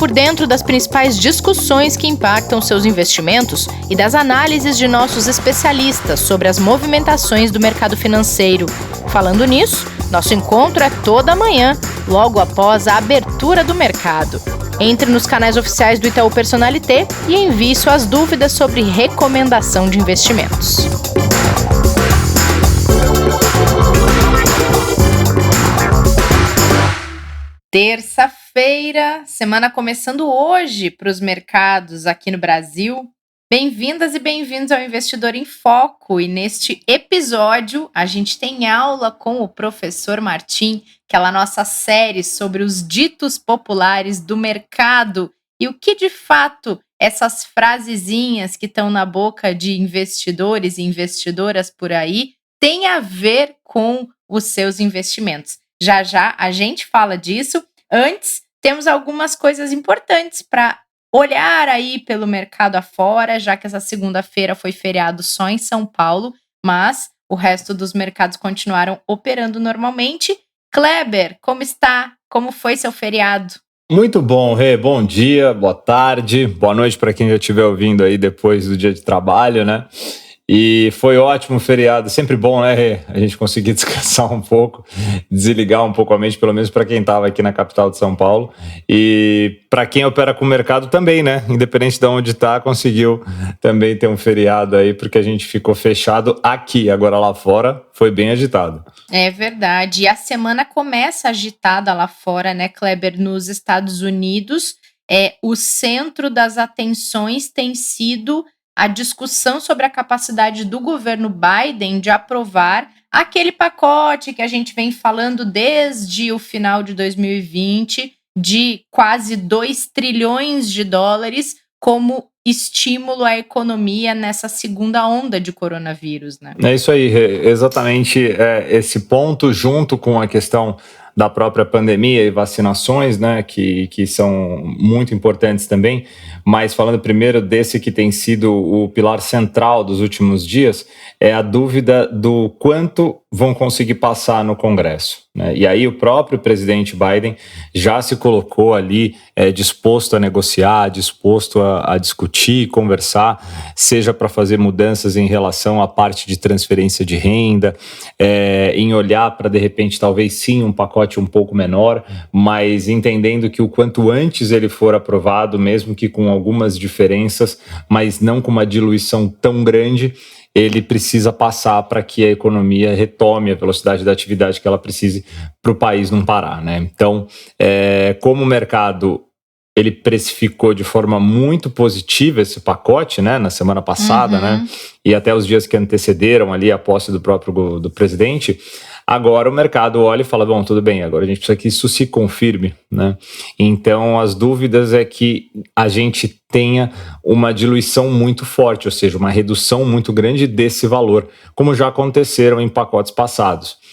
por dentro das principais discussões que impactam seus investimentos e das análises de nossos especialistas sobre as movimentações do mercado financeiro. Falando nisso, nosso encontro é toda manhã, logo após a abertura do mercado. Entre nos canais oficiais do Itaú Personalité e envie suas dúvidas sobre recomendação de investimentos. Terça-feira, semana começando hoje para os mercados aqui no Brasil. Bem-vindas e bem-vindos ao Investidor em Foco. E neste episódio, a gente tem aula com o professor Martim, aquela nossa série sobre os ditos populares do mercado e o que, de fato, essas frasezinhas que estão na boca de investidores e investidoras por aí têm a ver com os seus investimentos. Já já a gente fala disso. Antes, temos algumas coisas importantes para olhar aí pelo mercado afora, já que essa segunda-feira foi feriado só em São Paulo, mas o resto dos mercados continuaram operando normalmente. Kleber, como está? Como foi seu feriado? Muito bom, Rê. Bom dia, boa tarde, boa noite para quem já estiver ouvindo aí depois do dia de trabalho, né? E foi ótimo o feriado, sempre bom, né, Rê? A gente conseguir descansar um pouco, desligar um pouco a mente, pelo menos para quem estava aqui na capital de São Paulo. E para quem opera com o mercado também, né? Independente de onde está, conseguiu também ter um feriado aí, porque a gente ficou fechado aqui, agora lá fora foi bem agitado. É verdade. E a semana começa agitada lá fora, né, Kleber? Nos Estados Unidos, o centro das atenções tem sido a discussão sobre a capacidade do governo Biden de aprovar aquele pacote que a gente vem falando desde o final de 2020, de quase 2 trilhões de dólares como estímulo à economia nessa segunda onda de coronavírus, né? É isso aí, exatamente esse ponto, junto com a questão da própria pandemia e vacinações, né, que são muito importantes também, mas falando primeiro desse que tem sido o pilar central dos últimos dias, é a dúvida do quanto vão conseguir passar no Congresso, né? E aí o próprio presidente Biden já se colocou ali disposto a negociar, disposto a discutir, conversar, seja para fazer mudanças em relação à parte de transferência de renda, em olhar para, de repente, talvez sim um pacote um pouco menor, mas entendendo que o quanto antes ele for aprovado, mesmo que com algumas diferenças, mas não com uma diluição tão grande, ele precisa passar para que a economia retome a velocidade da atividade que ela precise para o país não parar, né? Então, como o mercado ele precificou de forma muito positiva esse pacote, né, na semana passada, né, e até os dias que antecederam ali a posse do presidente, agora o mercado olha e fala, bom, tudo bem, agora a gente precisa que isso se confirme, né? Então as dúvidas é que a gente tenha uma diluição muito forte, ou seja, uma redução muito grande desse valor, como já aconteceram em pacotes passados.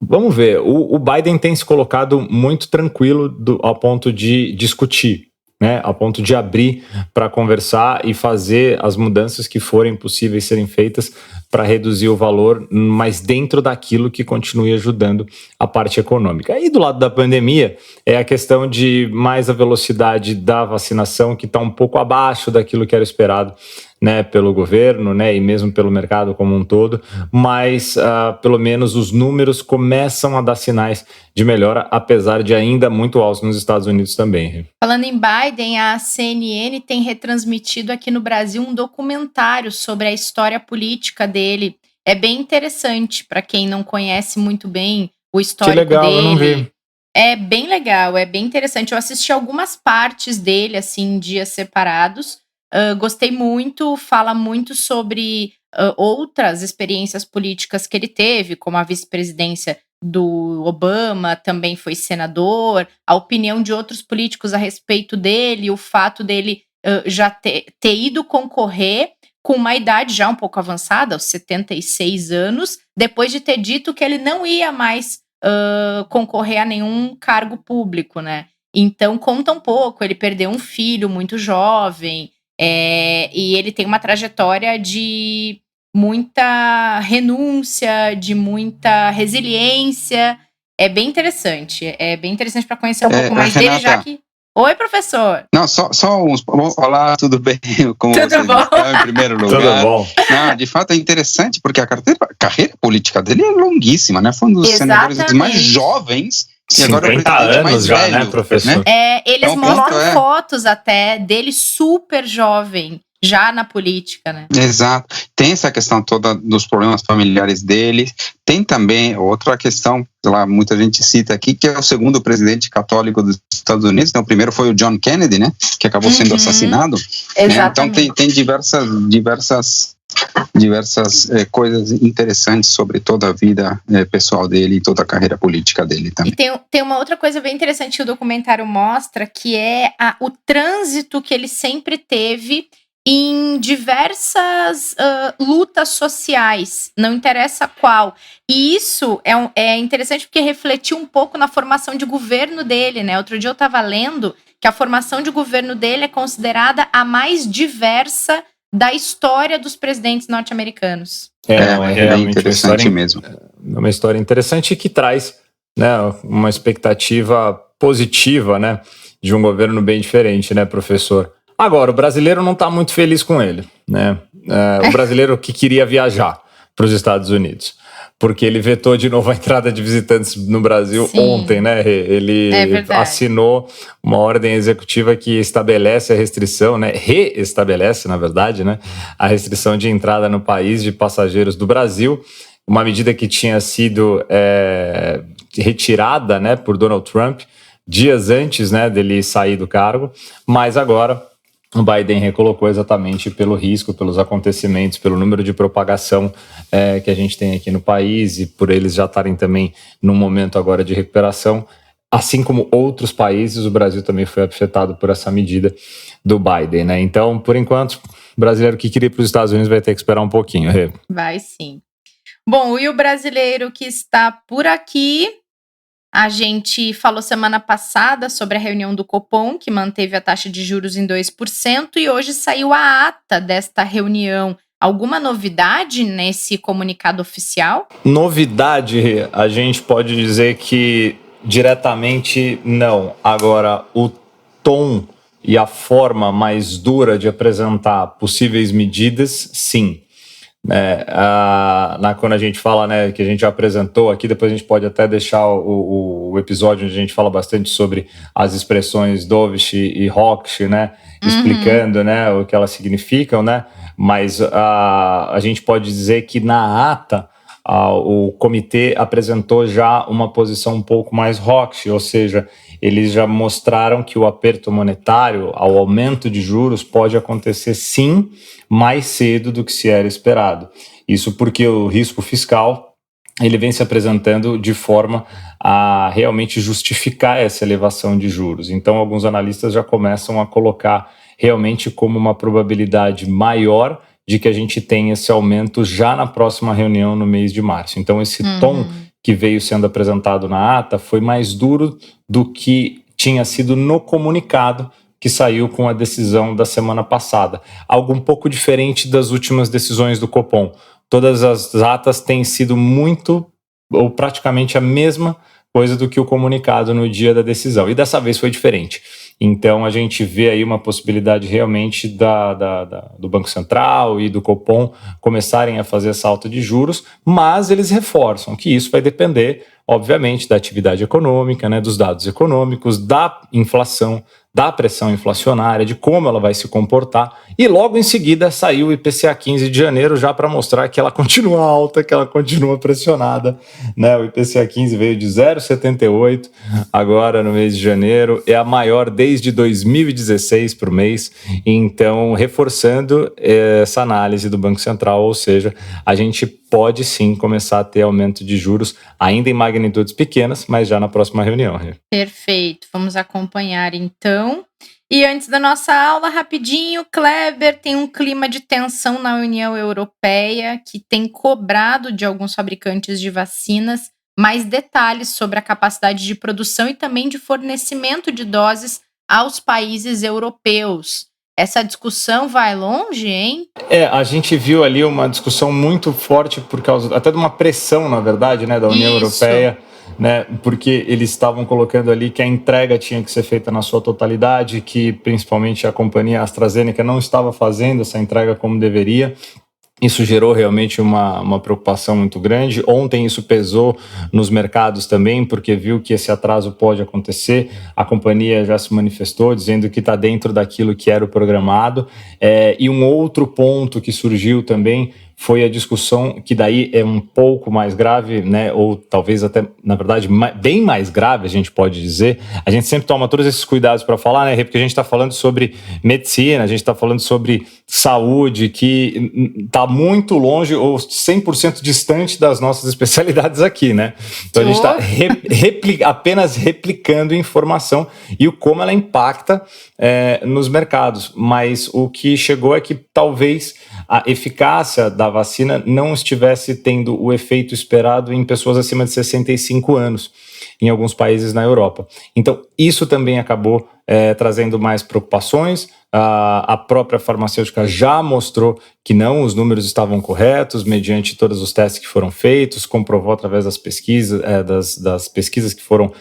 Vamos ver, o Biden tem se colocado muito tranquilo ao ponto de discutir, né, ao ponto de abrir para conversar e fazer as mudanças que forem possíveis serem feitas para reduzir o valor, mas dentro daquilo que continue ajudando a parte econômica. Aí do lado da pandemia é a questão de mais a velocidade da vacinação, que está um pouco abaixo daquilo que era esperado, né, pelo governo, né, e mesmo pelo mercado como um todo, mas pelo menos os números começam a dar sinais de melhora, apesar de ainda muito altos nos Estados Unidos também. Falando em Biden, a CNN tem retransmitido aqui no Brasil um documentário sobre a história política dele. É bem interessante para quem não conhece muito bem o histórico dele. Que legal, dele. Eu não vi. É bem legal, é bem interessante. Eu assisti algumas partes dele, assim, em dias separados. Gostei muito, fala muito sobre outras experiências políticas que ele teve, como a vice-presidência do Obama, também foi senador, a opinião de outros políticos a respeito dele, o fato dele já ter ido concorrer com uma idade já um pouco avançada, aos 76 anos, depois de ter dito que ele não ia mais concorrer a nenhum cargo público, né? Então conta um pouco, ele perdeu um filho muito jovem, e ele tem uma trajetória de muita renúncia, de muita resiliência. É bem interessante para conhecer um pouco mais dele, já que Oi, professor. Não, só uns... Olá, tudo bem? Como tudo vocês bom? estão, em primeiro lugar? Tudo bom. Não, de fato é interessante, porque a carreira política dele é longuíssima, né? Foi um dos senadores mais jovens e agora é o presidente mais já, velho. Né, professor? Né? Eles mostram fotos até dele super jovem, já na política, né? Exato. Tem essa questão toda dos problemas familiares dele. Tem também outra questão, lá, muita gente cita aqui, que é o segundo presidente católico dos Estados Unidos. Então, o primeiro foi o John Kennedy, né? Que acabou sendo assassinado. Exatamente. Né? Então, tem diversas coisas interessantes sobre toda a vida pessoal dele e toda a carreira política dele também. E tem uma outra coisa bem interessante que o documentário mostra, que é o trânsito que ele sempre teve em diversas lutas sociais, não interessa qual. E isso é interessante porque refletiu um pouco na formação de governo dele, né? Outro dia eu estava lendo que a formação de governo dele é considerada a mais diversa da história dos presidentes norte-americanos. É realmente interessante mesmo. É uma história interessante que traz, né, uma expectativa positiva, né, de um governo bem diferente, né, professor? Agora, o brasileiro não está muito feliz com ele, né? O brasileiro que queria viajar para os Estados Unidos, porque ele vetou de novo a entrada de visitantes no Brasil. Sim. Ontem, né? Ele assinou uma ordem executiva que estabelece a restrição, né? Reestabelece, na verdade, né? A restrição de entrada no país de passageiros do Brasil, uma medida que tinha sido retirada, né, por Donald Trump dias antes, né, dele sair do cargo, mas agora o Biden recolocou exatamente pelo risco, pelos acontecimentos, pelo número de propagação que a gente tem aqui no país e por eles já estarem também num momento agora de recuperação. Assim como outros países, o Brasil também foi afetado por essa medida do Biden, né? Então, por enquanto, o brasileiro que queria ir para os Estados Unidos vai ter que esperar um pouquinho. Vai sim. Bom, e o brasileiro que está por aqui... A gente falou semana passada sobre a reunião do Copom, que manteve a taxa de juros em 2%, e hoje saiu a ata desta reunião. Alguma novidade nesse comunicado oficial? Novidade, a gente pode dizer que diretamente não. Agora, o tom e a forma mais dura de apresentar possíveis medidas, sim. Quando a gente fala, né, que a gente já apresentou aqui, depois a gente pode até deixar o episódio onde a gente fala bastante sobre as expressões dovish e hawkish, né, explicando, né, o que elas significam, né, mas a gente pode dizer que na ata o comitê apresentou já uma posição um pouco mais hawkish, ou seja, eles já mostraram que o aperto monetário, ao aumento de juros, pode acontecer sim mais cedo do que se era esperado. Isso porque o risco fiscal ele vem se apresentando de forma a realmente justificar essa elevação de juros. Então, alguns analistas já começam a colocar realmente como uma probabilidade maior de que a gente tenha esse aumento já na próxima reunião no mês de março. Então, esse tom que veio sendo apresentado na ata foi mais duro do que tinha sido no comunicado que saiu com a decisão da semana passada. Algo um pouco diferente das últimas decisões do Copom. Todas as atas têm sido muito, ou praticamente a mesma coisa do que o comunicado no dia da decisão. E dessa vez foi diferente. Então a gente vê aí uma possibilidade realmente do Banco Central e do Copom começarem a fazer essa alta de juros, mas eles reforçam que isso vai depender, obviamente, da atividade econômica, né, dos dados econômicos, da inflação, da pressão inflacionária, de como ela vai se comportar. E logo em seguida saiu o IPCA 15 de janeiro já para mostrar que ela continua alta, que ela continua pressionada, né? O IPCA 15 veio de 0,78 agora no mês de janeiro, é a maior desde 2016 por mês, então reforçando essa análise do Banco Central, ou seja, a gente pode sim começar a ter aumento de juros, ainda em magnitudes pequenas, mas já na próxima reunião. Perfeito, vamos acompanhar então. E antes da nossa aula, rapidinho, Kleber, tem um clima de tensão na União Europeia que tem cobrado de alguns fabricantes de vacinas mais detalhes sobre a capacidade de produção e também de fornecimento de doses aos países europeus. Essa discussão vai longe, hein? A gente viu ali uma discussão muito forte por causa até de uma pressão, na verdade, né, da União Europeia né? Porque eles estavam colocando ali que a entrega tinha que ser feita na sua totalidade, que principalmente a companhia AstraZeneca não estava fazendo essa entrega como deveria. Isso gerou realmente uma preocupação muito grande. Ontem isso pesou nos mercados também, porque viu que esse atraso pode acontecer. A companhia já se manifestou dizendo que está dentro daquilo que era o programado. E um outro ponto que surgiu também foi a discussão, que daí é um pouco mais grave, né, ou talvez até, na verdade, bem mais grave, a gente pode dizer. A gente sempre toma todos esses cuidados para falar, né, porque a gente está falando sobre medicina, a gente está falando sobre saúde, que está muito longe ou 100% distante das nossas especialidades aqui, né? Então a gente está apenas replicando informação e como ela impacta nos mercados. Mas o que chegou é que talvez a eficácia da vacina não estivesse tendo o efeito esperado em pessoas acima de 65 anos, em alguns países na Europa. Então, isso também acabou trazendo mais preocupações. A própria farmacêutica já mostrou que não, os números estavam corretos, mediante todos os testes que foram feitos, comprovou através das pesquisas, das pesquisas que foram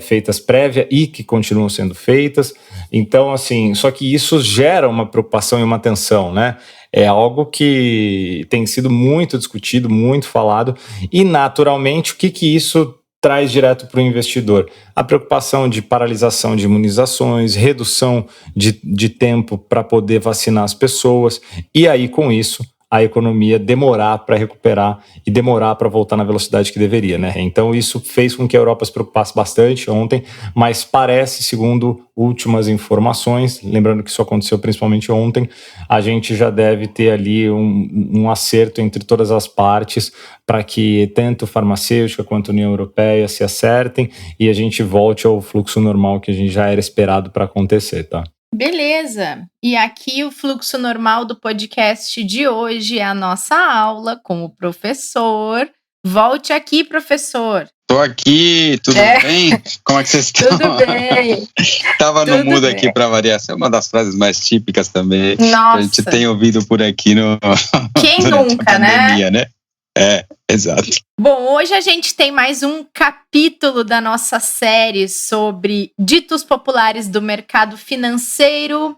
feitas prévia e que continuam sendo feitas. Então, assim, só que isso gera uma preocupação e uma tensão, né? É algo que tem sido muito discutido, muito falado, e naturalmente o que isso traz direto para o investidor? A preocupação de paralisação de imunizações, redução de tempo para poder vacinar as pessoas, e aí com isso a economia demorar para recuperar e demorar para voltar na velocidade que deveria, né? Então isso fez com que a Europa se preocupasse bastante ontem, mas parece, segundo últimas informações, lembrando que isso aconteceu principalmente ontem, a gente já deve ter ali um acerto entre todas as partes para que tanto farmacêutica quanto a União Europeia se acertem e a gente volte ao fluxo normal que a gente já era esperado para acontecer, tá? Beleza, e aqui o fluxo normal do podcast de hoje é a nossa aula com o professor. Volte aqui, professor. Tô aqui, tudo bem? Como é que vocês estão? Tudo bem. Tava no mudo aqui para variar. Essa é uma das frases mais típicas também. Nossa. Que a gente tem ouvido por aqui no Quem nunca, pandemia, né? Exato. Bom, hoje a gente tem mais um capítulo da nossa série sobre ditos populares do mercado financeiro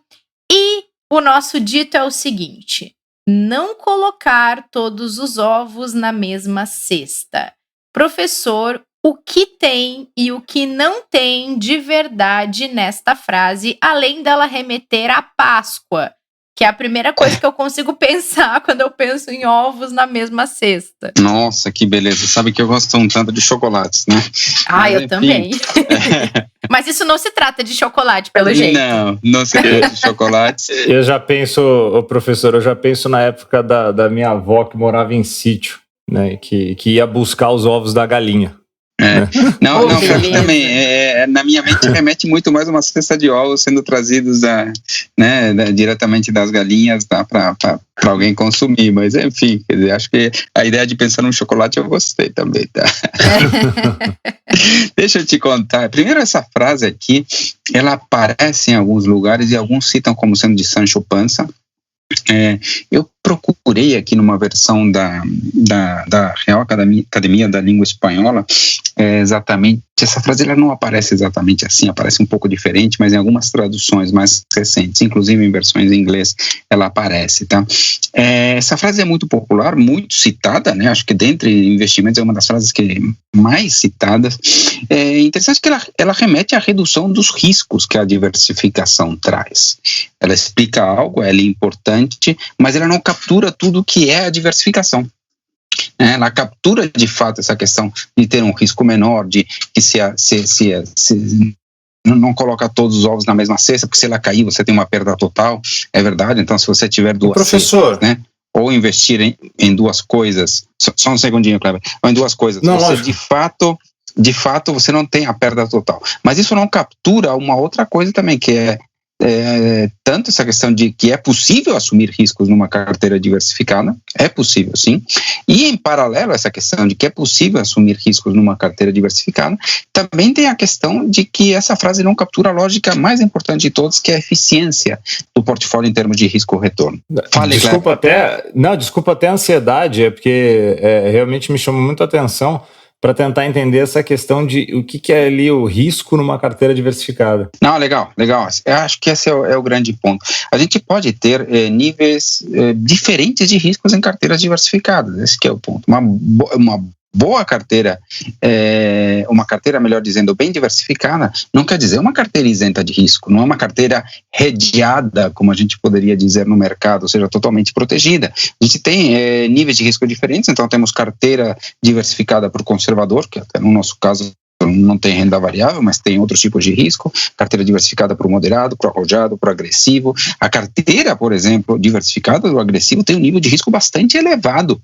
e o nosso dito é o seguinte: não colocar todos os ovos na mesma cesta. Professor, o que tem e o que não tem de verdade nesta frase, além dela remeter à Páscoa? Que é a primeira coisa que eu consigo pensar quando eu penso em ovos na mesma cesta. Nossa, que beleza. Sabe que eu gosto um tanto de chocolates, né? Mas, eu também. Mas isso não se trata de chocolate, pelo jeito. Não se trata de chocolates. Eu já penso, professor, na época da minha avó que morava em sítio, né? Que ia buscar os ovos da galinha. Não, também, na minha mente remete muito mais uma cesta de ovos sendo trazidos diretamente das galinhas para alguém consumir, mas enfim, quer dizer, acho que a ideia de pensar num chocolate eu gostei também, tá? Deixa eu te contar, primeiro essa frase aqui, ela aparece em alguns lugares e alguns citam como sendo de Sancho Panza. Eu procurei aqui numa versão da Real Academia da Língua Espanhola, exatamente, essa frase ela não aparece exatamente assim, aparece um pouco diferente, mas em algumas traduções mais recentes, inclusive em versões em inglês, ela aparece, tá? Essa frase é muito popular, muito citada, né? Acho que dentre investimentos é uma das frases que mais citadas. É interessante que ela remete à redução dos riscos que a diversificação traz. Ela explica algo, ela é importante, mas ela não captura tudo que é a diversificação. Ela captura de fato essa questão de ter um risco menor, de que se não coloca todos os ovos na mesma cesta, porque se ela cair você tem uma perda total, é verdade. Então se você tiver duas cestas, né, ou investir em duas coisas, só um segundinho, Kleber, ou em duas coisas, não, você de fato você não tem a perda total, mas isso não captura uma outra coisa também, que é tanto essa questão de que é possível assumir riscos numa carteira diversificada, é possível sim, e em paralelo a essa questão de que é possível assumir riscos numa carteira diversificada, também tem a questão de que essa frase não captura a lógica mais importante de todos, que é a eficiência do portfólio em termos de risco-retorno. Desculpa até a ansiedade, porque realmente me chamou muito a atenção. para tentar entender essa questão de o que é ali o risco numa carteira diversificada. Não, legal. Eu acho que esse é o grande ponto. A gente pode ter níveis diferentes de riscos em carteiras diversificadas, esse que é o ponto. Uma boa carteira, uma carteira, melhor dizendo, bem diversificada, não quer dizer uma carteira isenta de risco, não é uma carteira hedgeada, como a gente poderia dizer no mercado, ou seja, totalmente protegida. A gente tem níveis de risco diferentes, então temos carteira diversificada para o conservador, que até no nosso caso não tem renda variável, mas tem outros tipos de risco, carteira diversificada para o moderado, para o arrojado, para o agressivo. A carteira, por exemplo, diversificada do agressivo tem um nível de risco bastante elevado,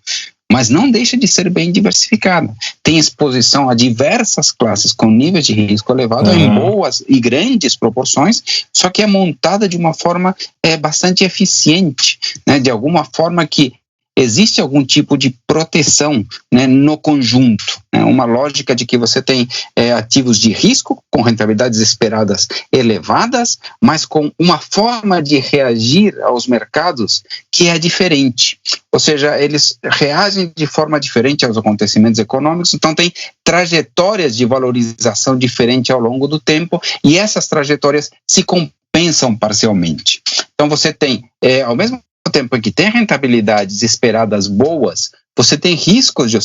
mas não deixa de ser bem diversificada. Tem exposição a diversas classes com níveis de risco elevado em boas e grandes proporções, só que é montada de uma forma bastante eficiente, né? De alguma forma que existe algum tipo de proteção, né, no conjunto, né? Uma lógica de que você tem ativos de risco com rentabilidades esperadas elevadas, mas com uma forma de reagir aos mercados que é diferente. Ou seja, eles reagem de forma diferente aos acontecimentos econômicos, então tem trajetórias de valorização diferente ao longo do tempo, e essas trajetórias se compensam parcialmente. Então você tem, ao mesmo tempo em que tem rentabilidades esperadas boas, você tem riscos de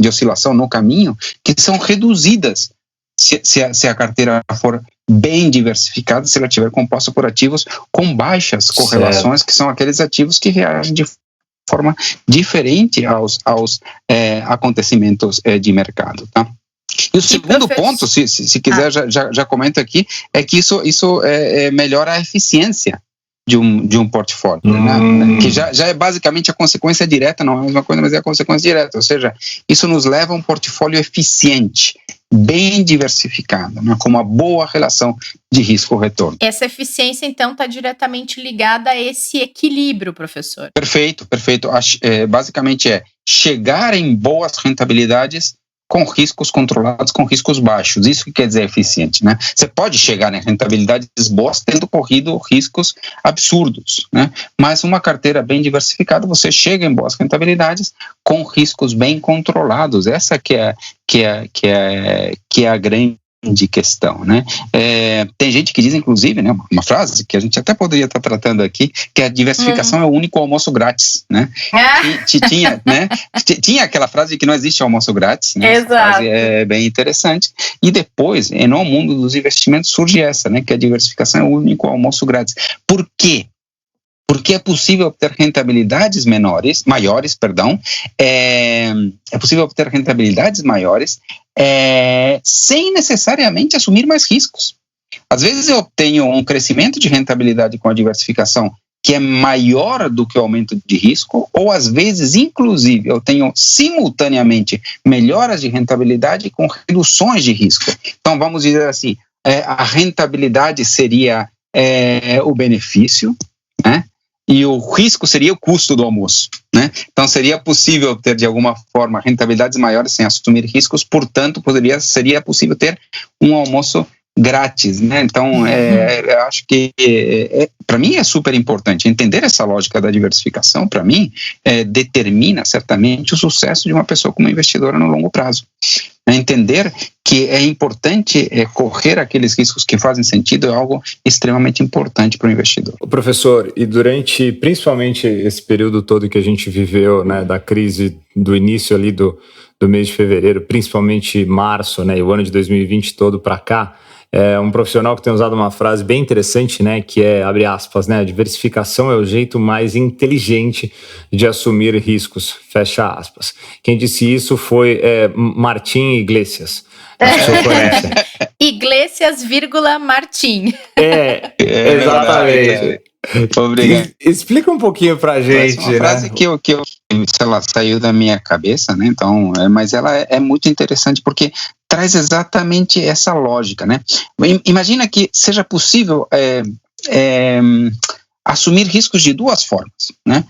oscilação no caminho que são reduzidas se a carteira for bem diversificada, se ela estiver composta por ativos com baixas correlações, que são aqueles ativos que reagem de forma diferente aos acontecimentos de mercado, tá? E o segundo ponto, se quiser já comento aqui, é que isso melhora a eficiência de um portfólio, né? Que já é basicamente a consequência direta, não é a mesma coisa, mas é a consequência direta, ou seja, isso nos leva a um portfólio eficiente, bem diversificado, né? Com uma boa relação de risco-retorno. Essa eficiência, então, está diretamente ligada a esse equilíbrio, professor. Perfeito. Basicamente chegar em boas rentabilidades com riscos controlados, com riscos baixos. Isso que quer dizer eficiente, né? Você pode chegar em rentabilidades boas tendo corrido riscos absurdos, né? Mas uma carteira bem diversificada, você chega em boas rentabilidades com riscos bem controlados. Essa que é a grande questão, né? Tem gente que diz, inclusive, né, uma frase que a gente até poderia estar tratando aqui, que a diversificação é o único almoço grátis, né? Tinha aquela frase de que não existe almoço grátis, né? Exato. Essa frase é bem interessante. E depois, no mundo dos investimentos, surge essa, né? Que a diversificação é o único almoço grátis. Por quê? Porque é possível obter rentabilidades maiores, sem necessariamente assumir mais riscos. Às vezes eu tenho um crescimento de rentabilidade com a diversificação que é maior do que o aumento de risco, ou às vezes, inclusive, eu tenho simultaneamente melhoras de rentabilidade com reduções de risco. Então, vamos dizer assim, a rentabilidade seria o benefício, né? E o risco seria o custo do almoço, né? Então seria possível ter de alguma forma rentabilidades maiores sem assumir riscos, portanto seria possível ter um almoço grátis, né? Então eu acho que para mim é super importante entender essa lógica da diversificação. Para mim determina certamente o sucesso de uma pessoa como investidora no longo prazo. Entender que é importante correr aqueles riscos que fazem sentido é algo extremamente importante para o investidor. Professor, e durante principalmente esse período todo que a gente viveu, né, da crise do início ali do mês de fevereiro, principalmente março, né, e o ano de 2020 todo para cá, um profissional que tem usado uma frase bem interessante, né, que é, abre aspas, né, a diversificação é o jeito mais inteligente de assumir riscos, fecha aspas. Quem disse isso foi Martim Iglesias. As pessoas conhecem. Iglesias, Martim. Exatamente. Obrigado. Explica um pouquinho pra gente. Uma frase que saiu da minha cabeça, né? Então, mas ela é muito interessante porque traz exatamente essa lógica, né? Imagina que seja possível assumir riscos de duas formas, né?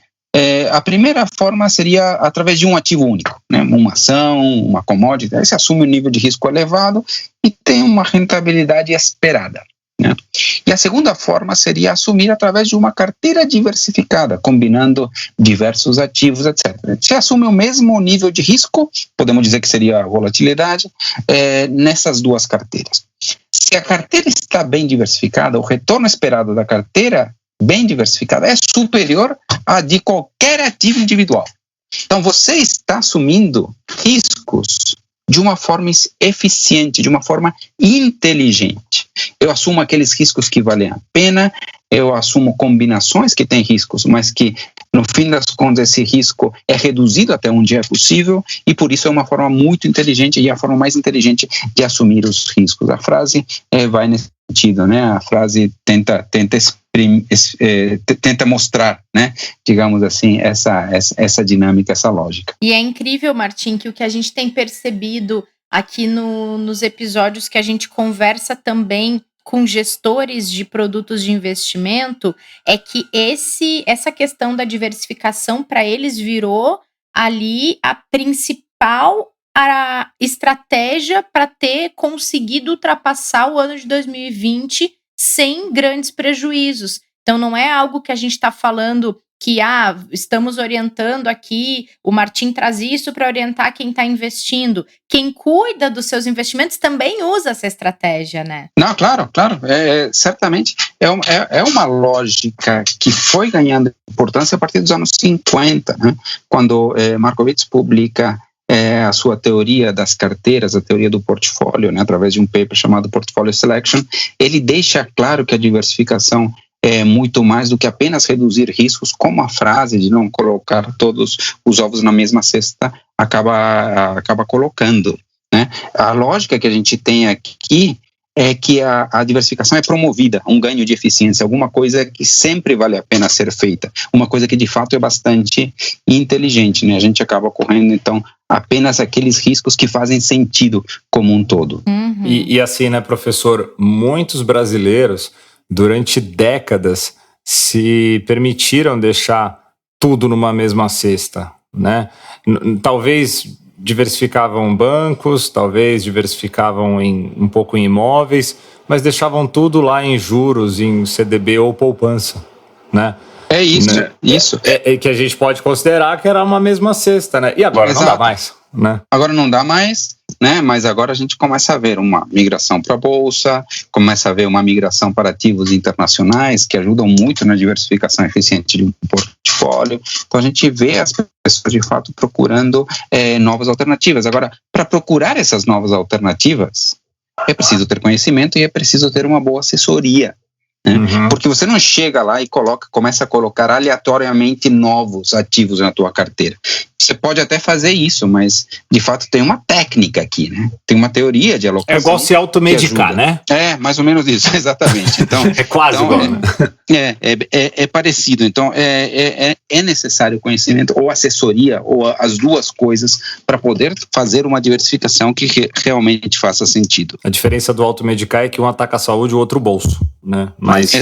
A primeira forma seria através de um ativo único, né? Uma ação, uma commodity, aí você assume um nível de risco elevado e tem uma rentabilidade esperada, né? E a segunda forma seria assumir através de uma carteira diversificada, combinando diversos ativos, etc. Você assume o mesmo nível de risco, podemos dizer que seria a volatilidade, nessas duas carteiras. Se a carteira está bem diversificada, o retorno esperado da carteira bem diversificada é superior a de qualquer ativo individual. Então, você está assumindo riscos de uma forma eficiente, de uma forma inteligente. Eu assumo aqueles riscos que valem a pena, eu assumo combinações que têm riscos, mas que, no fim das contas, esse risco é reduzido até onde é possível, e por isso é uma forma muito inteligente, e a forma mais inteligente de assumir os riscos. A frase vai nesse sentido, né? A frase tenta mostrar, né, digamos assim, essa dinâmica, essa lógica. E é incrível, Martim, que o que a gente tem percebido aqui nos episódios que a gente conversa também com gestores de produtos de investimento é que essa questão da diversificação para eles virou ali a principal estratégia para ter conseguido ultrapassar o ano de 2020 sem grandes prejuízos. Então, não é algo que a gente está falando que estamos orientando aqui, o Martim traz isso para orientar quem está investindo. Quem cuida dos seus investimentos também usa essa estratégia, né? Não, claro. Certamente é uma lógica que foi ganhando importância a partir dos anos 50, né? Quando Markowitz publica a sua teoria das carteiras, a teoria do portfólio, né, através de um paper chamado Portfolio Selection. Ele deixa claro que a diversificação é muito mais do que apenas reduzir riscos, como a frase de não colocar todos os ovos na mesma cesta acaba colocando, né? A lógica que a gente tem aqui é que a diversificação é promovida, um ganho de eficiência, alguma coisa que sempre vale a pena ser feita, uma coisa que de fato é bastante inteligente, né? A gente acaba correndo, então, apenas aqueles riscos que fazem sentido como um todo. Uhum. E assim, né, professor, muitos brasileiros, durante décadas, se permitiram deixar tudo numa mesma cesta, né? Talvez diversificavam bancos, talvez diversificavam um pouco em imóveis, mas deixavam tudo lá em juros, em CDB ou poupança, né? É isso, né? Isso. É que a gente pode considerar que era uma mesma cesta, né? E agora Exato. Não dá mais, né? Agora não dá mais, né? Mas agora a gente começa a ver uma migração para a Bolsa, começa a ver uma migração para ativos internacionais, que ajudam muito na diversificação eficiente de um portfólio. Então a gente vê as pessoas de fato procurando novas alternativas. Agora, para procurar essas novas alternativas, é preciso ter conhecimento e é preciso ter uma boa assessoria. Né? Uhum. Porque você não chega lá e começa a colocar aleatoriamente novos ativos na tua carteira. Você pode até fazer isso, mas de fato tem uma técnica aqui, né? Tem uma teoria de alocação. É igual se automedicar, né? É, mais ou menos isso, exatamente. Então, é quase igual, né? É parecido. Então, é necessário conhecimento ou assessoria, ou as duas coisas, para poder fazer uma diversificação que realmente faça sentido. A diferença do automedicar é que um ataca a saúde e o outro o bolso, né? Mas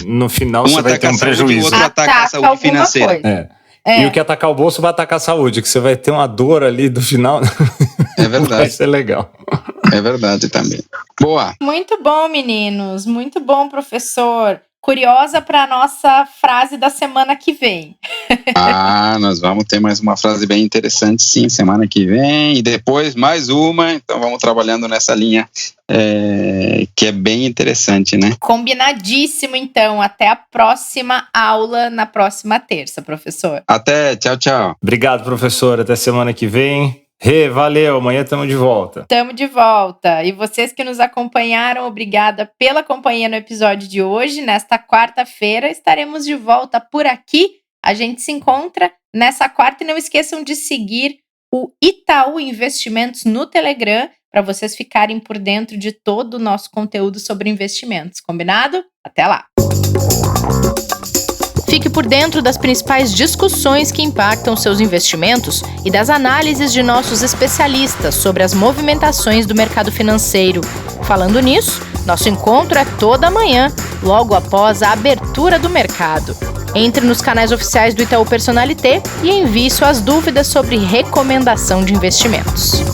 no final você vai ter um prejuízo. O outro ataca a saúde financeira. E o que atacar o bolso vai atacar a saúde, que você vai ter uma dor ali do final. É verdade. Vai ser legal. É verdade também. Boa. Muito bom, meninos. Muito bom, professor. Curiosa para a nossa frase da semana que vem. Nós vamos ter mais uma frase bem interessante, sim, semana que vem. E depois mais uma. Então vamos trabalhando nessa linha que é bem interessante, né? Combinadíssimo, então. Até a próxima aula, na próxima terça, professor. Até. Tchau, tchau. Obrigado, professor. Até semana que vem. Valeu, amanhã estamos de volta. Estamos de volta. E vocês que nos acompanharam, obrigada pela companhia no episódio de hoje. Nesta quarta-feira estaremos de volta por aqui. A gente se encontra nessa quarta e não esqueçam de seguir o Itaú Investimentos no Telegram para vocês ficarem por dentro de todo o nosso conteúdo sobre investimentos. Combinado? Até lá! Fique por dentro das principais discussões que impactam seus investimentos e das análises de nossos especialistas sobre as movimentações do mercado financeiro. Falando nisso, nosso encontro é toda manhã, logo após a abertura do mercado. Entre nos canais oficiais do Itaú Personalité e envie suas dúvidas sobre recomendação de investimentos.